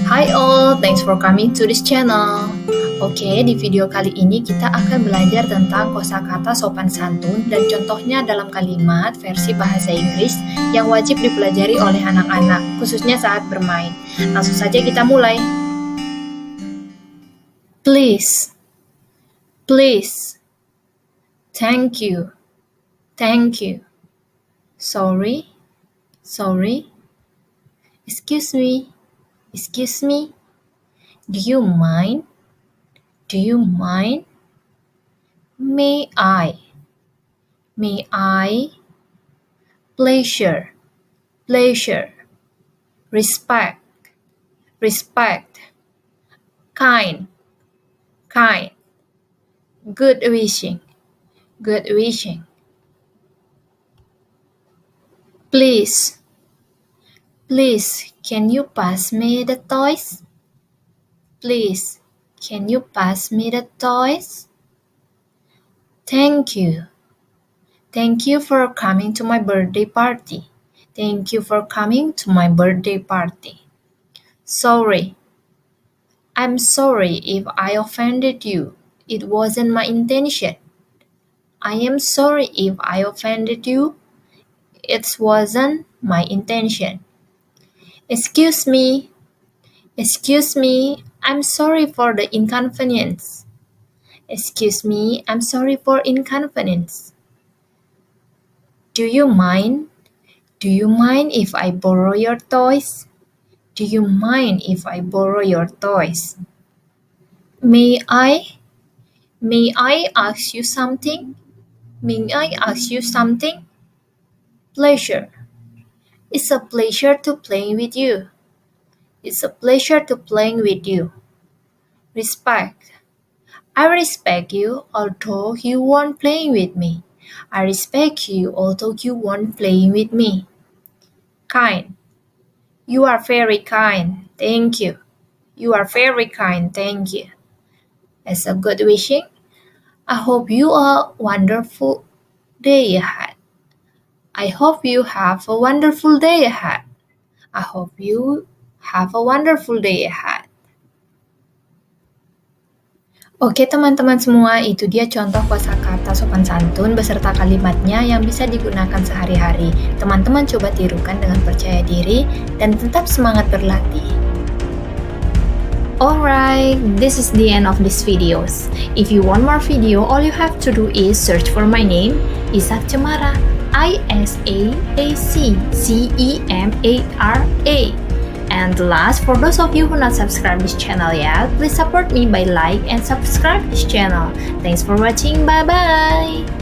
Hi all, thanks for coming to this channel. Oke, di video kali ini kita akan belajar tentang kosakata sopan santun dan contohnya dalam kalimat versi bahasa Inggris yang wajib dipelajari oleh anak-anak, khususnya saat bermain. Langsung saja kita mulai. Please, please. Thank you, thank you. Sorry, sorry. Excuse me, excuse me. Do you mind? Do you mind? May I? May I? Pleasure, pleasure. Respect, respect. Kind, kind. Good wishing, good wishing. Please, please, can you pass me the toys? Please, can you pass me the toys? Thank you. Thank you for coming to my birthday party. Thank you for coming to my birthday party. Sorry. I'm sorry if I offended you. It wasn't my intention. I am sorry if I offended you. It wasn't my intention. Excuse me. Excuse me. I'm sorry for the inconvenience. Excuse me. I'm sorry for inconvenience. Do you mind? Do you mind if I borrow your toys? Do you mind if I borrow your toys? May I? May I ask you something? May I ask you something? Pleasure. It's a pleasure to play with you. It's a pleasure to playing with you. Respect. I respect you although you weren't playing with me. I respect you although you weren't playing with me. Kind. You are very kind. Thank you. You are very kind. Thank you. As a good wishing, I hope you a wonderful day ahead. I hope you have a wonderful day ahead. I hope you have a wonderful day ahead. Oke teman-teman semua, itu dia contoh kosakata sopan santun beserta kalimatnya yang bisa digunakan sehari-hari. Teman-teman coba tirukan dengan percaya diri dan tetap semangat berlatih. Alright, this is the end of this videos. If you want more video, all you have to do is search for my name, Isak Cemara, ISAACCEMARA. And last, for those of you who not subscribed this channel yet, please support me by like and subscribe this channel. Thanks for watching. Bye bye.